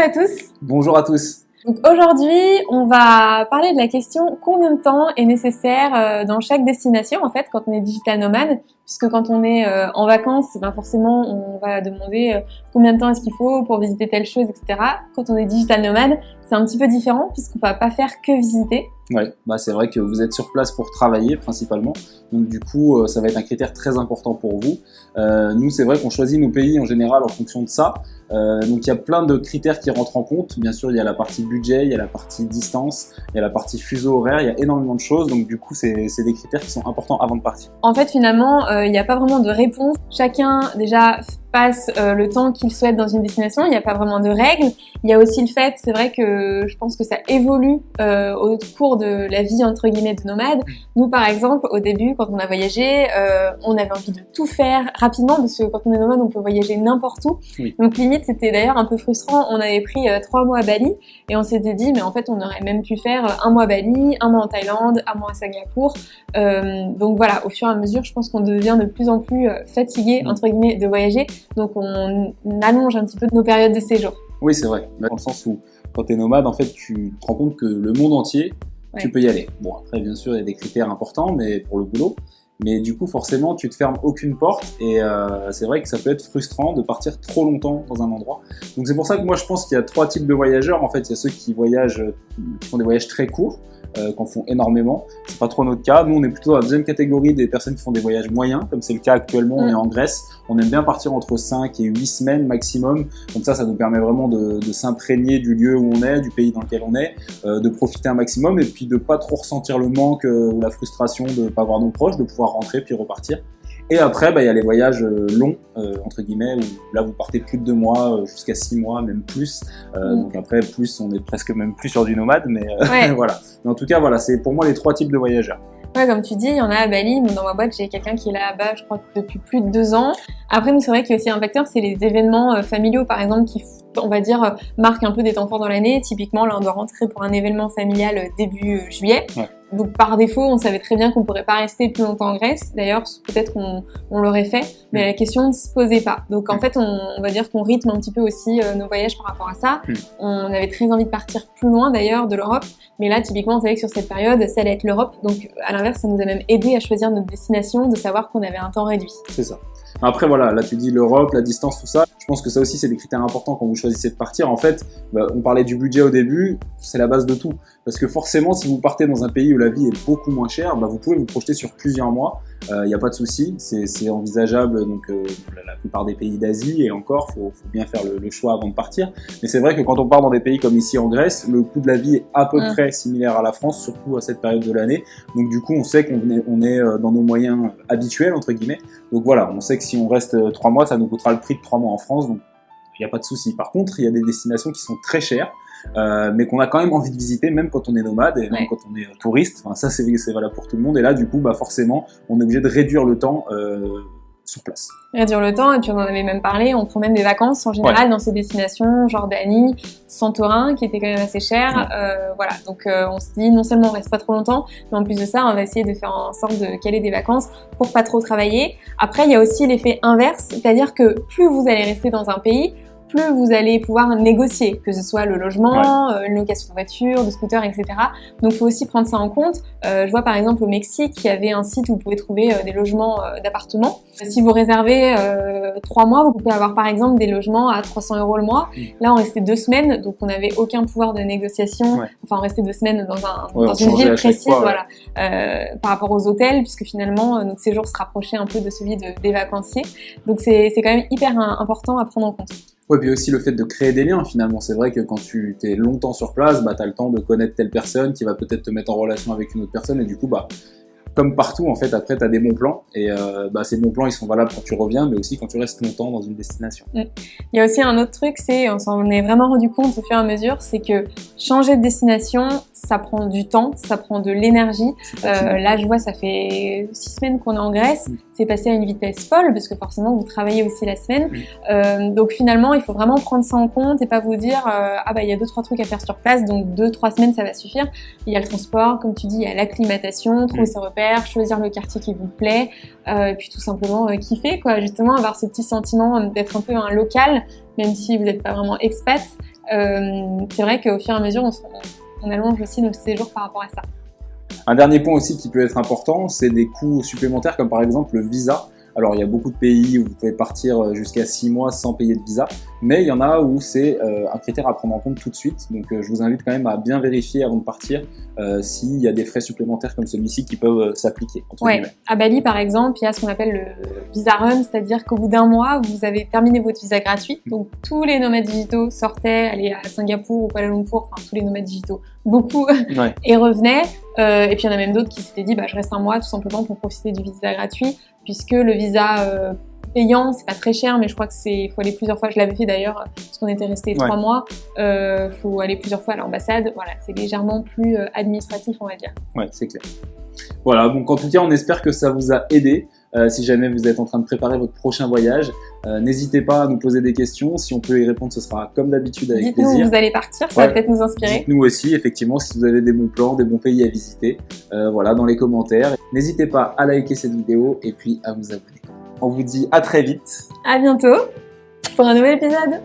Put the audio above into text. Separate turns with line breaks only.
à tous.
Bonjour à tous.
Donc aujourd'hui, on va parler de la question combien de temps est nécessaire dans chaque destination en fait quand on est digital nomade, puisque quand on est en vacances, forcément on va demander combien de temps est-ce qu'il faut pour visiter telle chose, etc. Quand on est digital nomade, c'est un petit peu différent puisqu'on va pas faire que visiter.
Ouais, c'est vrai que vous êtes sur place pour travailler principalement, donc du coup ça va être un critère très important pour vous. Nous c'est vrai qu'on choisit nos pays en général en fonction de ça, donc il y a plein de critères qui rentrent en compte. Bien sûr il y a la partie budget, il y a la partie distance, il y a la partie fuseau horaire, il y a énormément de choses, donc du coup c'est des critères qui sont importants avant de partir.
En fait finalement il n'y a pas vraiment de réponse, chacun déjà passe le temps qu'il souhaite dans une destination, il n'y a pas vraiment de règles. Il y a aussi le fait, c'est vrai que je pense que ça évolue au cours de la vie entre guillemets de nomade. Nous par exemple au début quand on a voyagé, on avait envie de tout faire rapidement parce que quand on est nomade on peut voyager n'importe où. Oui. Donc limite c'était d'ailleurs un peu frustrant, on avait pris 3 mois à Bali et on s'était dit mais en fait on aurait même pu faire 1 mois à Bali, 1 mois en Thaïlande, 1 mois à Singapour. Donc voilà, au fur et à mesure je pense qu'on devient de plus en plus fatigué entre guillemets de voyager. Donc on allonge un petit peu nos périodes de séjour.
Oui, c'est vrai. Dans le sens où quand tu es nomade, en fait, tu te rends compte que le monde entier, tu peux y aller. Bon, après, bien sûr, il y a des critères importants mais pour le boulot. Mais du coup, forcément, tu te fermes aucune porte et c'est vrai que ça peut être frustrant de partir trop longtemps dans un endroit. Donc c'est pour ça que moi, je pense qu'il y a 3 types de voyageurs. En fait, il y a ceux qui voyagent, qui font des voyages très courts, qu'en font énormément. C'est pas trop notre cas. Nous, on est plutôt dans la deuxième catégorie des personnes qui font des voyages moyens, comme c'est le cas actuellement. On est en Grèce. On aime bien partir entre 5 et 8 semaines maximum. Comme ça nous permet vraiment de s'imprégner du lieu où on est, du pays dans lequel on est, de profiter un maximum et puis de pas trop ressentir le manque ou la frustration de pas voir nos proches, de pouvoir rentrer puis repartir. Et après, il y a les voyages longs, entre guillemets, où là vous partez plus de 2 mois, jusqu'à 6 mois, même plus. Donc après, plus, on est presque même plus sur du nomade, mais voilà. Mais en tout cas, voilà, c'est pour moi les 3 types de voyageurs.
Ouais, comme tu dis, il y en a à Bali. Dans ma boîte, j'ai quelqu'un qui est là-bas, je crois, depuis plus de 2 ans. Après, nous, c'est vrai qu'il y a aussi un facteur, c'est les événements familiaux, par exemple, qui, on va dire, marquent un peu des temps forts dans l'année. Typiquement, là, on doit rentrer pour un événement familial début juillet. Ouais. Donc, par défaut, on savait très bien qu'on pourrait pas rester plus longtemps en Grèce. D'ailleurs, peut-être qu'on l'aurait fait, mais la question ne se posait pas. Donc, en fait, on va dire qu'on rythme un petit peu aussi nos voyages par rapport à ça. On avait très envie de partir plus loin, d'ailleurs, de l'Europe. Mais là, typiquement, on savait que sur cette période, ça allait être l'Europe. Donc, à l'inverse, ça nous a même aidé à choisir notre destination, de savoir qu'on avait un temps réduit.
C'est ça. Après, voilà, là, tu dis l'Europe, la distance, tout ça. Je pense que ça aussi, c'est des critères importants quand vous choisissez de partir. En fait, on parlait du budget au début, c'est la base de tout. Parce que forcément, si vous partez dans un pays où la vie est beaucoup moins chère, vous pouvez vous projeter sur plusieurs mois. Il n'y a pas de souci, c'est envisageable. Donc, la plupart des pays d'Asie, et encore, faut bien faire le choix avant de partir. Mais c'est vrai que quand on part dans des pays comme ici en Grèce, le coût de la vie est à peu près similaire à la France, surtout à cette période de l'année. Donc, du coup, on sait qu'on est dans nos moyens habituels, entre guillemets. Donc voilà, on sait que si on reste 3 mois, ça nous coûtera le prix de 3 mois en France. Donc, il n'y a pas de souci. Par contre, il y a des destinations qui sont très chères. Mais qu'on a quand même envie de visiter même quand on est nomade et même quand on est touriste. Enfin, ça c'est valable pour tout le monde et là du coup forcément on est obligé de réduire le temps sur place.
Réduire le temps, et puis on en avait même parlé, on prend même des vacances en général dans ces destinations, Jordanie, Santorin, qui était quand même assez cher. Voilà, donc on se dit non seulement on reste pas trop longtemps, mais en plus de ça, on va essayer de faire en sorte de caler des vacances pour pas trop travailler. Après, il y a aussi l'effet inverse, c'est-à-dire que plus vous allez rester dans un pays, plus vous allez pouvoir négocier, que ce soit le logement, une location de voiture, de scooter, etc. Donc, il faut aussi prendre ça en compte. Je vois par exemple au Mexique, il y avait un site où vous pouvez trouver des logements d'appartements. Si vous réservez 3 mois, vous pouvez avoir par exemple des logements à 300 € le mois. Là, on restait 2 semaines, donc on n'avait aucun pouvoir de négociation. Enfin, on restait 2 semaines dans une ville précise, par rapport aux hôtels, puisque finalement, notre séjour se rapprochait un peu de celui des vacanciers. Donc, c'est quand même hyper important à prendre en compte.
Ouais, puis aussi le fait de créer des liens finalement. C'est vrai que quand tu es longtemps sur place, tu as le temps de connaître telle personne qui va peut-être te mettre en relation avec une autre personne et du coup, comme partout, en fait, après, tu as des bons plans. Et ces bons plans, ils sont valables quand tu reviens, mais aussi quand tu restes longtemps dans une destination.
Il y a aussi un autre truc, on s'en est vraiment rendu compte au fur et à mesure, c'est que changer de destination, ça prend du temps, ça prend de l'énergie. Là, je vois, ça fait 6 semaines qu'on est en Grèce. C'est passé à une vitesse folle, parce que forcément, vous travaillez aussi la semaine. Donc finalement, il faut vraiment prendre ça en compte et pas vous dire il y a 2-3 trucs à faire sur place, donc 2-3 semaines, ça va suffire. Il y a le transport, comme tu dis, il y a l'acclimatation, trouver ses repères, choisir le quartier qui vous plaît, et puis tout simplement kiffer, quoi. Justement, avoir ce petit sentiment d'être un peu un local, même si vous n'êtes pas vraiment expat. c'est vrai qu'au fur et à mesure, on allonge aussi nos séjours par rapport à ça.
Un dernier point aussi qui peut être important, c'est des coûts supplémentaires comme par exemple le visa. Alors il y a beaucoup de pays où vous pouvez partir jusqu'à 6 mois sans payer de visa, mais il y en a où c'est un critère à prendre en compte tout de suite. Donc je vous invite quand même à bien vérifier avant de partir s'il y a des frais supplémentaires comme celui-ci qui peuvent s'appliquer.
Ouais, à Bali par exemple, il y a ce qu'on appelle le visa run, c'est-à-dire qu'au bout d'un mois, vous avez terminé votre visa gratuit. Donc tous les nomades digitaux sortaient, allaient à Singapour ou Kuala Lumpur, enfin tous les nomades digitaux, beaucoup, et revenaient. Et puis il y en a même d'autres qui s'étaient dit je reste un mois tout simplement pour profiter du visa gratuit, puisque le visa payant c'est pas très cher, mais je crois que faut aller plusieurs fois. Je l'avais fait d'ailleurs parce qu'on était resté 3 mois. Faut aller plusieurs fois à l'ambassade. Voilà, c'est légèrement plus administratif, on va dire.
Ouais, c'est clair. Voilà, donc en tout cas on espère que ça vous a aidé. Si jamais vous êtes en train de préparer votre prochain voyage, n'hésitez pas à nous poser des questions. Si on peut y répondre, ce sera comme d'habitude avec plaisir.
Dites-nous où vous allez partir, ça va peut-être nous inspirer.
Dites-nous aussi, effectivement, si vous avez des bons plans, des bons pays à visiter, voilà, dans les commentaires. N'hésitez pas à liker cette vidéo et puis à vous abonner. On vous dit à très vite.
À bientôt pour un nouvel épisode.